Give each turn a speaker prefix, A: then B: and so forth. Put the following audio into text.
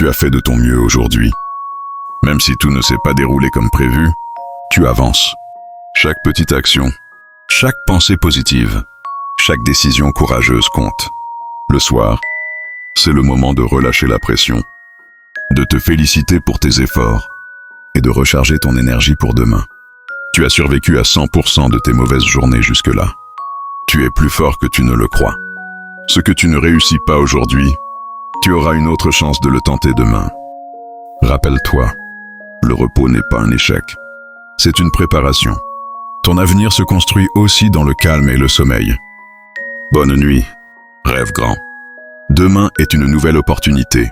A: Tu as fait de ton mieux aujourd'hui. Même si tout ne s'est pas déroulé comme prévu, tu avances. Chaque petite action, chaque pensée positive, chaque décision courageuse compte. Le soir, c'est le moment de relâcher la pression, de te féliciter pour tes efforts et de recharger ton énergie pour demain. Tu as survécu à 100% de tes mauvaises journées jusque-là. Tu es plus fort que tu ne le crois. Ce que tu ne réussis pas aujourd'hui, tu auras une autre chance de le tenter demain. Rappelle-toi, le repos n'est pas un échec. C'est une préparation. Ton avenir se construit aussi dans le calme et le sommeil. Bonne nuit. Rêve grand. Demain est une nouvelle opportunité.